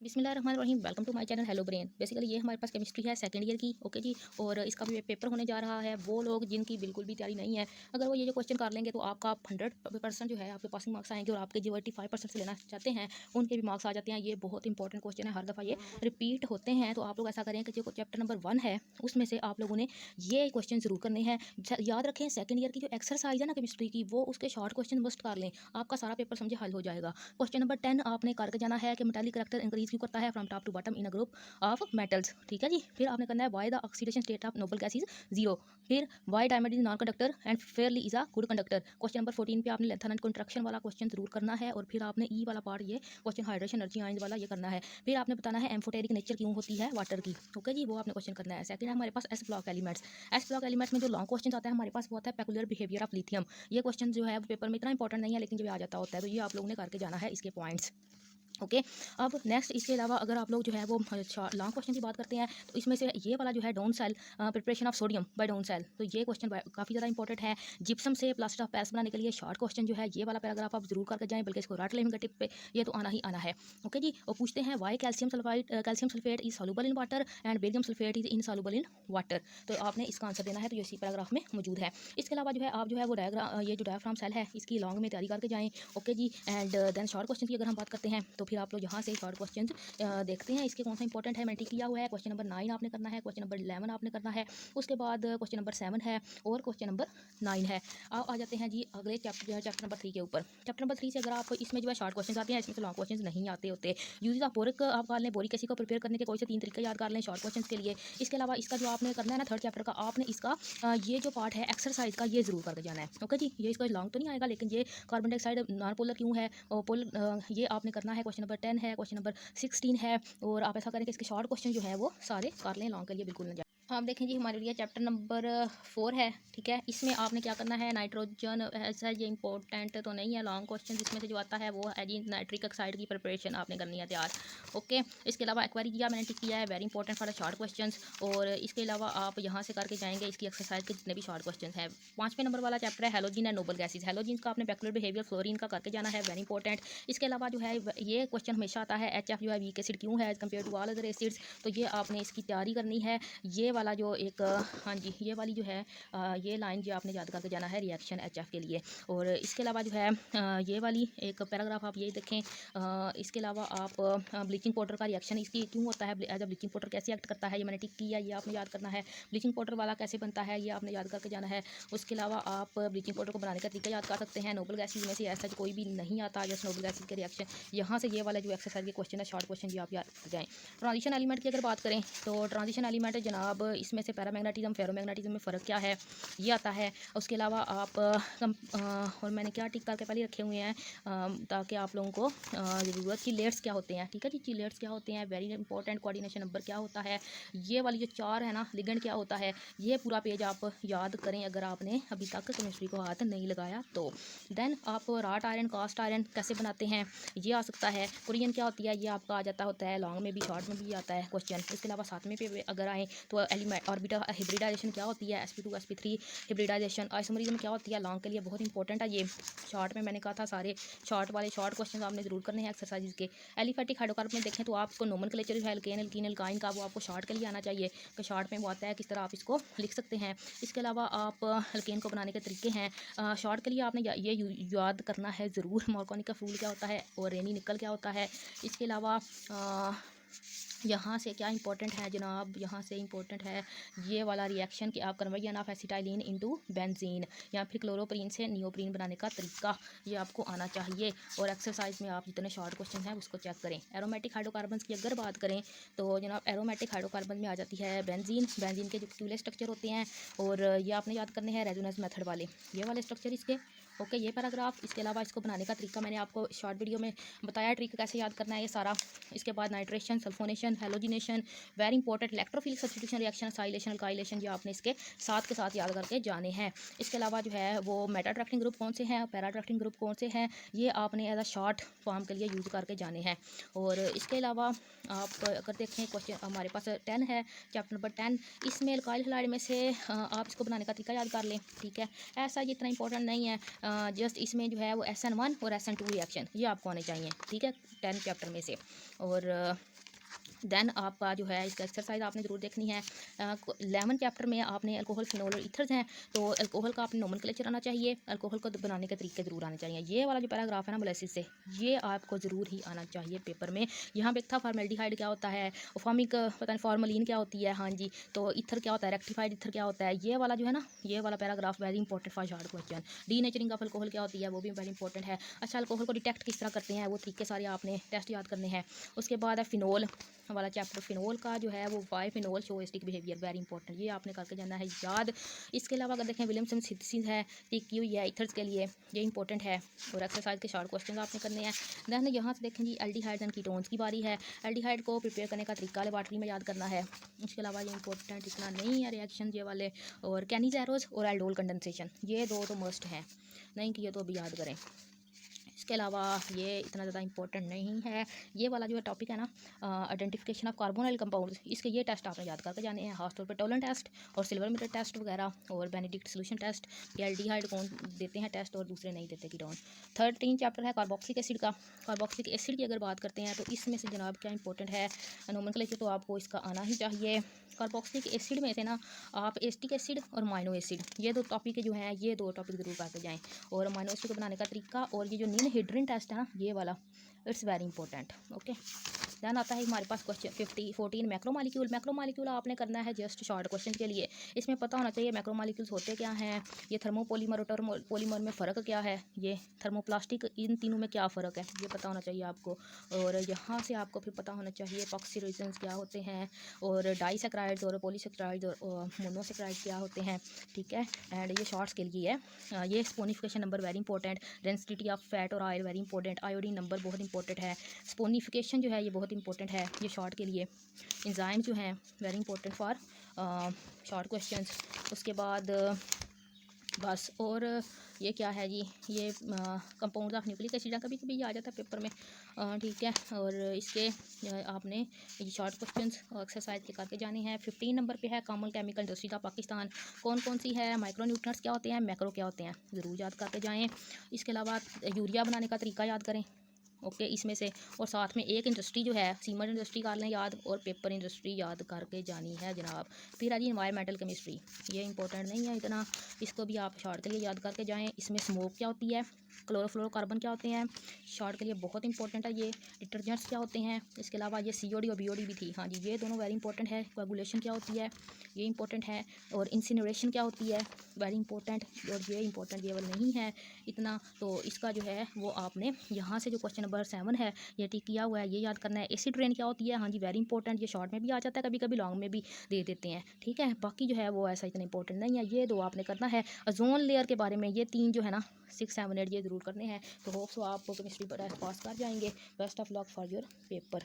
बिस्मिल्लाहिर्रहमानिर्रहीम। Welcome to my channel hello brain. Basically ये हमारे पास केमिस्ट्री है सेकंड ईयर की, ओके जी। और इसका भी पेपर होने जा रहा है। वो लोग जिनकी बिल्कुल भी तैयारी नहीं है, अगर वो ये जो क्वेश्चन कर लेंगे तो आपका 100% जो है आपके पासिंग मार्क्स आएंगे, और आपके जो 85% से लेना चाहते हैं उनके भी मार्क्स आ जाते हैं। ये बहुत इंपॉर्टेंट क्वेश्चन है, हर दफ़ा ये रिपीट होते हैं। तो आप लोग ऐसा करें कि जो चैप्टर नंबर 1 है उसमें से आप लोगों ने ये क्वेश्चन ज़रूर करने हैं। याद रखें, सेकंड ईयर की जो एक्सरसाइज है ना केमिस्ट्री की, वो उसके शॉर्ट क्वेश्चन मस्ट कर लें, आपका सारा पेपर समझे हल हो जाएगा। क्वेश्चन नंबर 10 आपने करके जाना है कि मेटालिक करैक्टर इंक्रीज क्यों करता है from top to bottom in a group of metals, ठीक है जी। फिर आपने करना है why the oxidation state of noble gas is 0। फिर why diamond is non conductor and fairly is a good conductor. Question number 14 पे आपने लेंथ एंड कंट्रैक्शन वाला क्वेश्चन जरूर करना है। और फिर आपने ई वाला पार्ट, ये क्वेश्चन हाइड्रेशन एनर्जी आयंस वाला, ये करना है। फिर आपने बताना है एम्फोटेरिक नेचर क्यों होती है वाटर की, ओके जी, वो आपने क्वेश्चन करना है। सेकंड है हमारे पास S block elements. S block elements में जो लॉन्ग क्वेश्चन आता है हमारे पास वो आता है पेकुलियर बिहेवियर ऑफ लिथियम। ये क्वेश्चन जो है पेपर में इतना इंपॉर्टेंट नहीं है, लेकिन जब आ जाता होता है तो ये आप लोगों ने करके जाना है इसके पॉइंट्स, ओके। अब नेक्स्ट इसके अलावा अगर आप लोग जो है वो लॉन्ग क्वेश्चन की बात करते हैं तो इसमें से ये वाला जो है down cell preparation of sodium by down cell, तो ये क्वेश्चन काफ़ी ज़्यादा इंपॉर्टेंट है। जिप्सम से प्लास्टर ऑफ पेरिस बनाने के लिए शॉर्ट क्वेश्चन जो है ये वाला पैराग्राफ आप जरूर करके जाएं, बल्कि इसको रट लेंगे टिप पे, ये तो आना ही आना है, ओके जी। और पूछते हैं why calcium sulphate is soluble in water and barium sulphate is insoluble in water. तो आपने इसका आंसर देना है, तो ये इसी पैराग्राफ में मौजूद है। इसके अलावा जो है आप जो है वो डायग्राम, ये जो डायफ्राम सेल है इसकी लॉन्ग में तैयारी करके जाएँ, ओके जी। एंड देन शॉर्ट क्वेश्चन की अगर हम बात करते हैं तो फिर आप लोग यहाँ से शॉर्ट क्वेश्चन देखते हैं इसके कौन सा इंपॉर्टेंट है। मैंने टिक किया हुआ है। क्वेश्चन नंबर 9 आपने करना है, क्वेश्चन नंबर 11 आपने करना है, उसके बाद क्वेश्चन नंबर 7 है और क्वेश्चन नंबर 9 है। अब आ जाते हैं जी अगले चैप्टर, चैप्टर नंबर 3 के ऊपर। चैप्टर नंबर 3 से अगर आप इसमें जो है शॉर्ट क्वेश्चन आते हैं, इसमें से लॉन्ग क्वेश्चन नहीं आते होते। यूज ऑफ बोरिक आप कर लें, बोरिक एसिड को प्रिपेयर करने के कोई से 3 तरीके याद कर लें शॉर्ट क्वेश्चन के लिए। इसके अलावा इसका जो आपने करना है ना थर्ड चैप्टर का, आपने इसका ये जो पार्ट है एक्सरसाइज का ये जरूर करके जाना है, ओके जी। ये इसका लॉन्ग तो नहीं आएगा, लेकिन ये कार्बन डाइऑक्साइड नॉन पोलर क्यों है और पोलर, ये आपने करना है। क्वेश्चन नंबर 10 है, क्वेश्चन नंबर 16 है। और आप ऐसा करें कि इसके शॉर्ट क्वेश्चन जो है वो सारे कर लें, लॉन्ग के लिए बिल्कुल ना जाए। आप देखें जी हमारे लिए चैप्टर नंबर 4 है, ठीक है। इसमें आपने क्या करना है, नाइट्रोजन, ऐसा ये इंपॉर्टेंट तो नहीं है लॉन्ग क्वेश्चन। इसमें से जो आता है वो है जी नाइट्रिक ऑक्साइड की प्रिपरेशन आपने करनी है तैयार, ओके। इसके अलावा एक्वायरी किया मैंने टिक किया है, very important for short question. और इसके अलावा आप यहाँ से करके जाएंगे इसकी एक्सरसाइज के जितने भी शॉर्ट क्वेश्चन हैं। 5वें नंबर वाला चैप्टर है halogen and noble gases. Halogen का आपने पेक्युलर बिहेवियर फ्लोरीन का करके जाना है, वेरी इंपॉर्टेंट। इसके अलावा जो है ये क्वेश्चन हमेशा आता है HF जो है वीक एसिड क्यों है as compare to all other acids, तो ये आपने इसकी तैयारी करनी है। ये वाला जो एक हाँ जी, ये वाली जो है ये लाइन जो आपने याद करके जाना है रिएक्शन HF के लिए। और इसके अलावा जो है ये वाली एक पैराग्राफ आप ये देखें। इसके अलावा आप ब्लीचिंग पाउडर का रिएक्शन इसकी क्यों होता है, एज अ ब्लीचिंग पाउडर कैसे एक्ट करता है, ये मैंने टिक किया, ये आपने याद करना है। ब्लीचिंग पाउडर वाला कैसे बनता है ये आपने याद करके जाना है। उसके अलावा आप ब्लीचिंग पाउडर को बनाने का तरीका याद कर सकते हैं। नोबल गैसेज में से ऐसा कोई भी नहीं आता जैसे नोबल गैसेज के रिएक्शन। यहाँ से ये वाला जो एक्सरसाइज के क्वेश्चन है शॉर्ट क्वेश्चन जी आप याद कर जाएँ। ट्रांजिशन एलिमेंट की अगर बात करें तो ट्रांजिशन एलिमेंट जनाब इसमें से पैरामैग्नेटिज्म फेरोमैग्नेटिज्म में फ़र्क क्या है ये आता है। उसके अलावा आप और मैंने क्या टिक करके पहले रखे हुए हैं ताकि आप लोगों को ज़रूरत की लेयर्स क्या होते हैं, ठीक है जी। चिलेट्स क्या होते हैं, वेरी इंपॉर्टेंट। कोऑर्डिनेशन नंबर क्या होता है, ये वाली जो 4 है ना, लिगेंड क्या होता है, ये पूरा पेज आप याद करें अगर आपने अभी तक केमिस्ट्री को हाथ नहीं लगाया तो। देन आप राट आयरन कास्ट आयरन कैसे बनाते हैं ये आ सकता है। कुरियन क्या होती है ये आपका आ जाता होता है, लॉन्ग में भी शॉर्ट में भी आता है क्वेश्चन। इसके अलावा 7वें पे अगर आए तो एलिमेंट ऑर्बिटल हिब्रिडाइजेशन क्या होती है, sp2 sp3 हिब्रिडाइजेशन। आइसोमरिज्म क्या होती है, लॉन्ग के लिए बहुत इंपॉर्टेंट है ये। शॉर्ट में मैंने कहा था सारे शॉर्ट वाले शॉर्ट क्वेश्चन आपने जरूर करने हैं एक्सरसाइज के। एलिफेटिक हाइड्रोकार्बन में देखें तो आप इसको नोमेनक्लेचर जो है एल्केन एल्कीन एल्काइन का वो आपको शॉर्ट के लिए आना चाहिए कि शॉर्ट में वो आता है किस तरह आप इसको लिख सकते हैं। इसके अलावा आप एल्केन को बनाने के तरीके हैं शॉर्ट के लिए आपने ये याद करना है ज़रूर। मॉर्कोनिक का फूल क्या होता है और रेनी निकल क्या होता है। इसके अलावा यहाँ से क्या इंपॉर्टेंट है जनाब, यहाँ से इंपॉर्टेंट है ये वाला रिएक्शन कि आप conversion of acetylene into benzene या फिर क्लोरोप्रीन से नियोप्रीन बनाने का तरीका, ये आपको आना चाहिए। और एक्सरसाइज में आप जितने शॉर्ट क्वेश्चन हैं उसको चेक करें। एरोमेटिक हाइड्रोकार्बन की अगर बात करें तो जनाब एरोमेटिक हाइड्रोकार्बन में आ जाती है बेंजीन। बेंजीन के जो क्यूले स्ट्रक्चर होते हैं और ये आपने याद करने हैं रेजोनेंस मेथड वाले, ये वाले स्ट्रक्चर इसके, ओके। ये पैराग्राफ, इसके अलावा इसको बनाने का तरीका मैंने आपको शॉर्ट वीडियो में बताया, ट्रिक कैसे याद करना है ये सारा। इसके बाद nitration, sulphonation, halogenation, very important. Electrophilic substitution reaction, साइलेशन, alkylation, ये आपने इसके साथ के साथ याद करके जाने हैं। इसके अलावा जो है वो मेटा अट्रैक्टिंग ग्रुप कौन से हैं, पैरा अट्रैक्टिंग ग्रुप कौन से हैं, ये आपने एज अ शॉर्ट फॉर्म के लिए यूज़ करके जाने हैं। और इसके अलावा आप अगर देखें क्वेश्चन हमारे पास 10 है, चैप्टर नंबर 10। इसमें अल्काइल हैलाइड में से आप इसको बनाने का तरीका याद कर लें, ठीक है। ऐसा ये इतना इंपॉर्टेंट नहीं है, जस्ट इसमें जो है वो SN1 और SN2 रिएक्शन ये आपको आने चाहिए, ठीक है, 10 चैप्टर में से। और देन आपका जो है इसका एक्सरसाइज आपने ज़रूर देखनी है। 11 चैप्टर में आपने अल्कोहल, फिनोल और ईथर्स हैं, तो अल्कोहल का आपने नोमेनक्लेचर आना चाहिए, अल्कोहल को बनाने के तरीके ज़रूर आने चाहिए। ये वाला जो पैराग्राफ है ना मोलेसिस से, ये आपको ज़रूर ही आना चाहिए पेपर में। यहाँ पे था फॉर्मेल्डिहाइड क्या होता है, फॉर्मिक पता नहीं फॉर्मलिन क्या होती है, हाँ जी, तो ईथर क्या होता है, रेक्टिफाइड ईथर क्या होता है, ये वाला जो है ना, ये वाला paragraph very important for short question. Denaturing of alcohol क्या होती है, वो भी वेरी इंपॉर्टेंट है। अच्छा, अल्कोहल को डिटेक्ट किस तरह करते हैं, वो तरीके सारे आपने टेस्ट याद करने हैं। उसके बाद है फिनोल वाला चैप्टर, फिनोल का जो है वो why phenol show acidic behaviour, very important, ये आपने करके जाना है याद। इसके अलावा अगर देखें विलियमसन सिंथेसिस है, टिक की हुई है ईथर्स के लिए, ये इंपॉर्टेंट है। और एक्सरसाइज के शॉर्ट क्वेश्चन आपने करने हैं। दैन यहाँ से देखें जी एल्डिहाइड एंड कीटोन्स की बारी है। एल्डिहाइड को प्रिपेयर करने का तरीका लेबॉर्ट्री में याद करना है। इसके अलावा ये इंपॉर्टेंट इतना नहीं है, रिएक्शन ये वाले, और कैनिज़ेरोस और एल्डोल कंडेंसेशन, ये दो तो मस्ट हैं, नहीं किए तो अभी याद करें। इसके अलावा ये इतना ज़्यादा इंपॉर्टेंट नहीं है। ये वाला जो है टॉपिक है ना, आइडेंटिफिकेशन ऑफ कार्बोनाइल कंपाउंड्स, इसके ये टेस्ट आपने याद करके जाने हैं, खासतौर पर टोलन टेस्ट और सिल्वर मीटर टेस्ट वगैरह, और बेनेडिक्ट सोल्यूशन टेस्ट, ये एल्डिहाइड कौन देते हैं टेस्ट और दूसरे नहीं देते कीटोन। 13 चैप्टर है कार्बोक्सिलिक एसिड का। कार्बोक्सिलिक एसिड की अगर बात करते हैं तो इसमें से जनाब क्या इंपॉर्टेंट है, नोमेनक्लेचर तो आपको इसका आना ही चाहिए। कार्बोक्सिलिक एसिड में से ना आप एस्टिक एसिड और माइनो एसिड, ये दो टॉपिक जो हैं, ये दो टॉपिक ज़रूर करके जाएँ। और माइनो एसिड को बनाने का तरीका, और ये जो निनहिड्रिन टेस्ट है ना, ये वाला, it's very important. Okay, then आता है हमारे पास क्वेश्चन 14 मैक्रोमॉलिक्यूल। मैक्रोमॉलिक्यूल आपने करना है जस्ट शॉर्ट क्वेश्चन के लिए। इसमें पता होना चाहिए मैक्रोमॉलिक्यूल्स होते क्या हैं, ये थर्मोपॉलीमर और पॉलीमर में फ़र्क क्या है, ये थर्मोप्लास्टिक, इन तीनों में क्या फ़र्क है, ये पता होना चाहिए आपको। और यहाँ से आपको फिर पता होना चाहिए एपॉक्सी रीजन्स क्या होते हैं, और डाइसैक्राइड्स और पॉलीसैक्राइड्स और मोनोसैक्राइड्स क्या होते हैं, ठीक है। एंड ये शॉर्ट्स के लिए है। ये saponification number very important, density of fat और oil very important, iodine number बहुत इंपॉर्टेंट है, स्पोनिफिकेशन जो है ये बहुत इंपॉर्टेंट है ये शॉर्ट के लिए, एंजाइम जो हैं very important for short questions. उसके बाद बस, और ये क्या है जी, ये कंपाउंड ऑफ न्यूक्लिक एसिड कभी कभी आ जाता है पेपर में, ठीक है। और इसके आपने ये शॉर्ट क्वेश्चंस एक्सरसाइज के करके जाने हैं। 15 नंबर पे है कॉमन केमिकल इंडस्ट्री का पाकिस्तान, कौन कौन सी है, माइक्रो न्यूट्रिएंट्स क्या होते हैं, मैक्रो क्या होते हैं, ज़रूर याद करके जाएँ। इसके अलावा यूरिया बनाने का तरीका याद करें, ओके, इसमें से, और साथ में एक इंडस्ट्री जो है सीमेंट इंडस्ट्री कर लें याद, और पेपर इंडस्ट्री याद करके जानी है जनाब। फिर आज इन्वायरमेंटल केमिस्ट्री, ये इंपॉर्टेंट नहीं है इतना, इसको भी आप शॉर्ट के लिए याद करके जाएं। इसमें स्मोक क्या होती है, क्लोरोफ्लोरोकार्बन क्या होते हैं, शॉर्ट के लिए बहुत इंपॉर्टेंट है ये। डिटर्जेंट्स क्या होते हैं, इसके अलावा ये COD और BOD भी थी, हाँ जी, ये दोनों वेरी इंपॉर्टेंट है। कोगुलेशन क्या होती है, ये इंपॉर्टेंट है। और इंसिनरेशन क्या होती है, वेरी इंपॉर्टेंट, और ये इंपॉर्टेंट ये वाला नहीं है इतना, तो इसका जो है वो आपने यहाँ से जो क्वेश्चन नंबर 7 है ये टिक किया हुआ है, ये याद करना है। एसिड रेन क्या होती है, हाँ जी, वेरी इंपॉर्टेंट, ये शॉर्ट में भी आ जाता है, कभी कभी लॉन्ग में भी दे देते हैं, ठीक है। बाकी जो है वो ऐसा इतना इंपॉर्टेंट नहीं है, ये दो आपने करना है। ओजोन लेयर के बारे में ये 3 जो है ना 6, 7, 8 ये ज़रूर करने हैं। तो होप सो आप केमिस्ट्री पर पास कर जाएंगे। Best of luck for your paper.